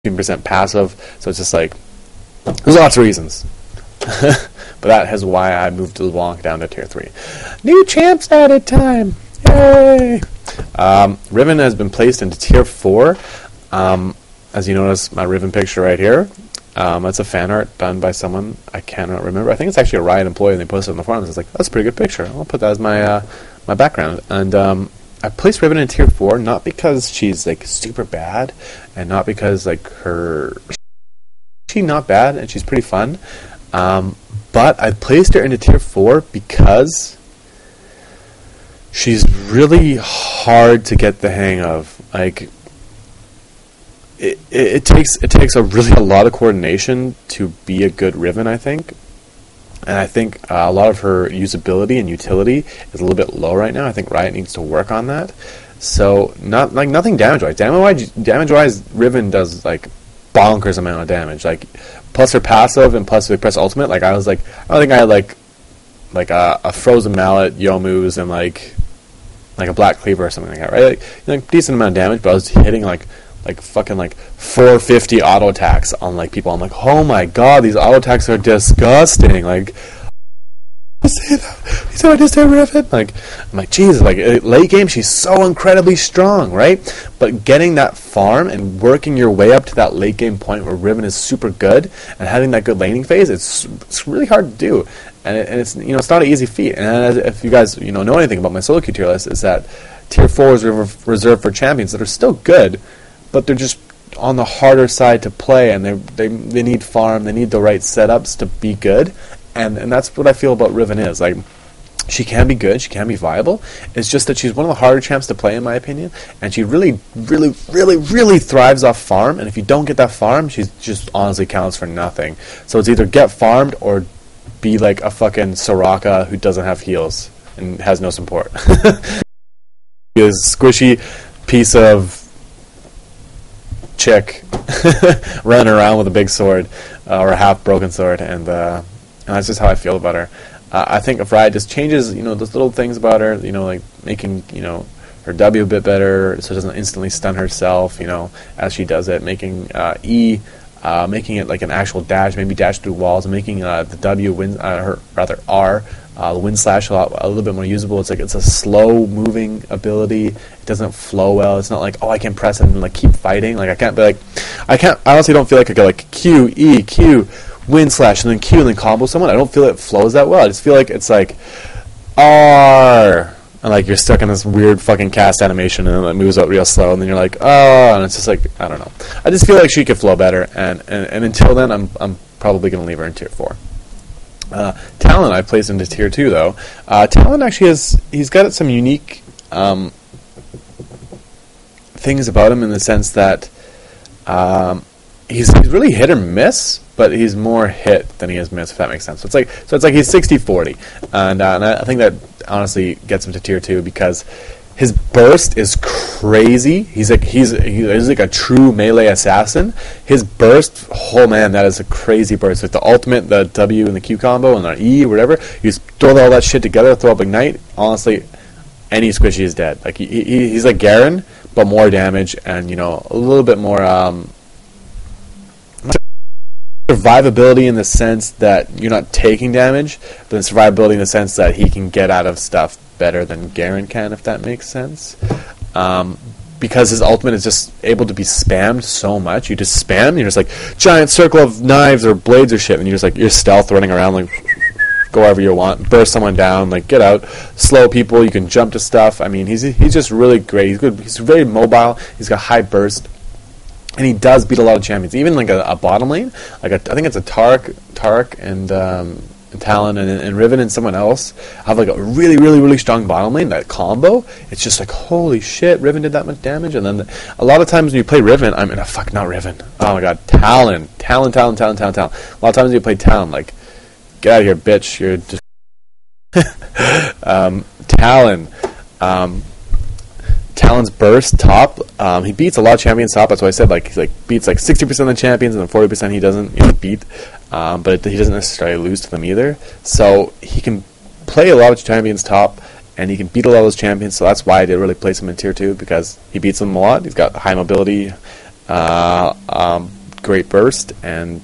15% passive, so it's just like, there's lots of reasons. But that is why I moved LeBlanc down to tier 3. New champs added time! Yay! Riven has been placed into tier 4. As you notice, my Riven picture right here. That's a fan art done by someone I cannot remember. I think it's actually a Riot employee, and they posted it on the forums. I was like, that's a pretty good picture. I'll put that as my my background. And I placed Riven in tier 4 not because she's like super bad, and not because like she's not bad and she's pretty fun. But I placed her into tier 4 because she's really hard to get the hang of. Like, it takes a lot of coordination to be a good Riven, I think. And I think a lot of her usability and utility is a little bit low right now. I think Riot needs to work on that. So nothing damage-wise. Damage-wise, Riven does like bonkers amount of damage. Like plus her passive and plus press ultimate. Like I think I had like a frozen mallet, Yomu's, and like a black cleaver or something like that, right? Like decent amount of damage, but I was hitting like fucking like 450 auto attacks on like people. I'm like, oh my god, these auto attacks are disgusting. Like, I just hit Riven. Like, I'm like, Jesus. Like late game, she's so incredibly strong, right? But getting that farm and working your way up to that late game point where Riven is super good and having that good laning phase, it's really hard to do. And it's it's not an easy feat. And if you guys know anything about my solo queue tier list, is that tier 4 is reserved for champions that are still good, but they're just on the harder side to play, and they need farm, they need the right setups to be good, and that's what I feel about Riven is. Like, she can be good, she can be viable, it's just that she's one of the harder champs to play in my opinion, and she really, really, really, really thrives off farm, and if you don't get that farm, she just honestly counts for nothing. So it's either get farmed or be like a fucking Soraka who doesn't have heals and has no support. Is squishy piece of chick running around with a big sword or a half broken sword, and that's just how I feel about her. I think if Riot just changes those little things about her, like making her W a bit better so it doesn't instantly stun herself as she does it, making E making it like an actual dash, maybe dash through walls, and making the W R the wind slash a little bit more usable. It's a slow moving ability. It doesn't flow well. It's not like, I can press and like keep fighting. Like I honestly don't feel like I go like Q, E, Q, wind slash, and then Q, and then combo someone. I don't feel it flows that well. I just feel like it's like R, and like you're stuck in this weird fucking cast animation, and it moves out real slow, and then you're like, oh, and it's just like, I don't know. I just feel like she could flow better, and until then, I'm probably gonna leave her in tier 4. Talon I placed into tier 2 though. Talon actually he's got some unique things about him in the sense that he's really hit or miss, but he's more hit than he is miss, if that makes sense. So it's like he's 60-40, and I think that honestly gets him to tier 2 because his burst is crazy. He's like a true melee assassin. His burst, oh man, that is a crazy burst. With the ultimate, the W and the Q combo and the E or whatever, you just throw all that shit together, throw up Ignite. Honestly, any squishy is dead. Like he's like Garen, but more damage and a little bit more survivability in the sense that you're not taking damage, but survivability in the sense that he can get out of stuff better than Garen can, if that makes sense. Because his ultimate is just able to be spammed so much. You just spam, you're just like giant circle of knives or blades or shit, and you're just like you're stealth running around like go wherever you want, burst someone down, like get out, slow people, you can jump to stuff. I mean, he's just really great. He's good. He's very mobile. He's got high burst. And he does beat a lot of champions, even like a bottom lane. Like I think it's a Tark and Talon and Riven and someone else have like a really, really, really strong bottom lane. That combo, it's just like holy shit, Riven did that much damage. And then a lot of times when you play Riven, not Riven. Oh my god, Talon. A lot of times when you play Talon, like get out of here, bitch. You're just Talon. Talon's burst top, he beats a lot of champions top. That's why I said he beats like 60% of the champions, and then 40% he doesn't beat. But he doesn't necessarily lose to them either. So he can play a lot of champions top, and he can beat a lot of those champions. So that's why I did really place him in tier 2, because he beats them a lot. He's got high mobility, great burst, and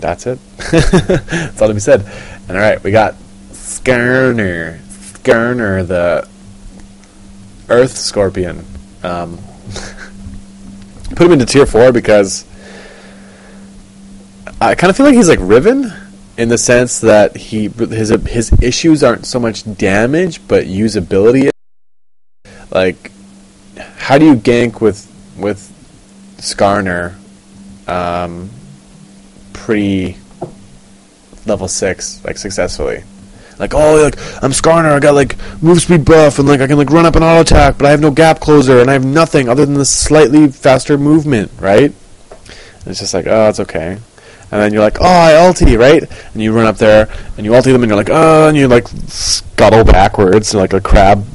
that's it. That's all to be said. And alright, we got Skarner, the Earth Scorpion. Put him into tier 4 because I kind of feel like he's like Riven, in the sense that his issues aren't so much damage, but usability. Like, how do you gank with Skarner pre level 6, like, successfully? Like, oh, like, I'm Skarner, I got, like, move speed buff, and, like, I can, like, run up and auto attack, but I have no gap closer, and I have nothing other than this slightly faster movement, right? And it's just like, oh, it's okay. And then you're like, oh, I ulti, right? And you run up there, and you ulti them, and you're like, oh, and you, like, scuttle backwards, like a crab,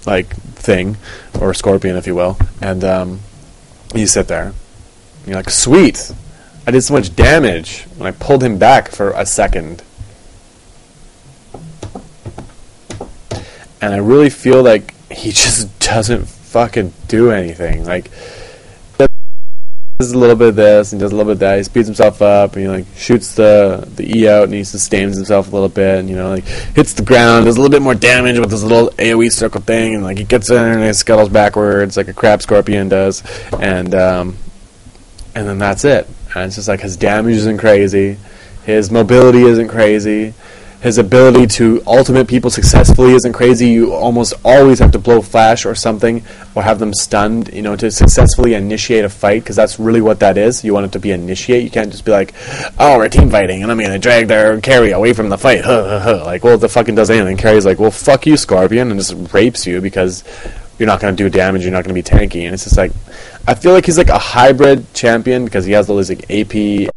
like, thing, or a scorpion, if you will, and, you sit there, and you're like, sweet, I did so much damage when I pulled him back for a second. And I really feel like he just doesn't fucking do anything. Like, he does a little bit of this, and does a little bit of that. He speeds himself up, and he, like, shoots the E out, and he sustains himself a little bit, and, you know, like, hits the ground, does a little bit more damage with this little AoE circle thing, and, like, he gets in and he scuttles backwards like a crab scorpion does, and then that's it. And it's just like, his damage isn't crazy, his mobility isn't crazy, his ability to ultimate people successfully isn't crazy. You almost always have to blow flash or something, or have them stunned, you know, to successfully initiate a fight, because that's really what that is. You want it to be initiate. You can't just be like, oh, we're team fighting, and I'm going to drag their carry away from the fight. Like, well, the fucking does anything. Carry's like, well, fuck you, Scorpion, and just rapes you because you're not going to do damage, you're not going to be tanky. And it's just like, I feel like he's like a hybrid champion, because he has all these, like, AP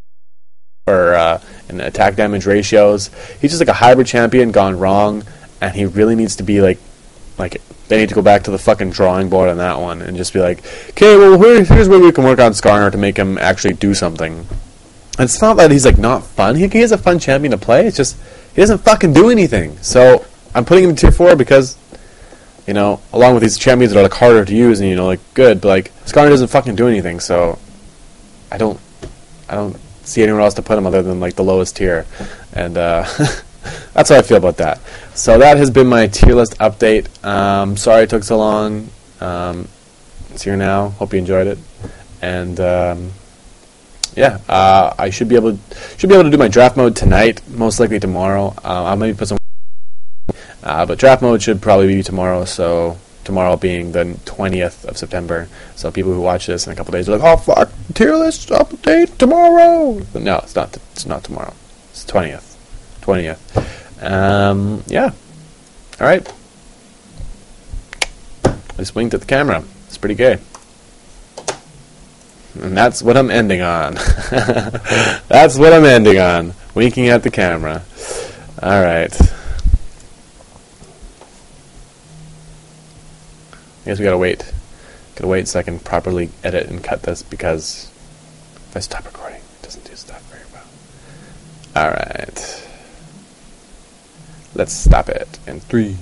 or and attack damage ratios. He's just like a hybrid champion gone wrong, and he really needs to be like they need to go back to the fucking drawing board on that one and just be like, okay, well, here's where we can work on Skarner to make him actually do something. And it's not that he's like not fun. He is a fun champion to play. It's just he doesn't fucking do anything. So I'm putting him in tier 4 because, you know, along with these champions that are like harder to use and, you know, like good, but like Skarner doesn't fucking do anything. So I don't see anywhere else to put him other than like the lowest tier, and that's how I feel about that. So that has been my tier list update. Sorry it took so long. It's here now. Hope you enjoyed it, and yeah, I should be able to do my draft mode tonight, most likely tomorrow. I'll maybe put some, but draft mode should probably be tomorrow. So tomorrow being the 20th of September. So people who watch this in a couple days are like, oh fuck, tier list update tomorrow. But no, it's not. It's not tomorrow. It's 20th. 20th. Yeah. All right. I just winked at the camera. It's pretty gay. And that's what I'm ending on. That's what I'm ending on. Winking at the camera. All right. I guess we gotta wait. Gotta wait so I can properly edit and cut this, because if I stop recording, it doesn't do stuff very well. Alright. Let's stop it in 3,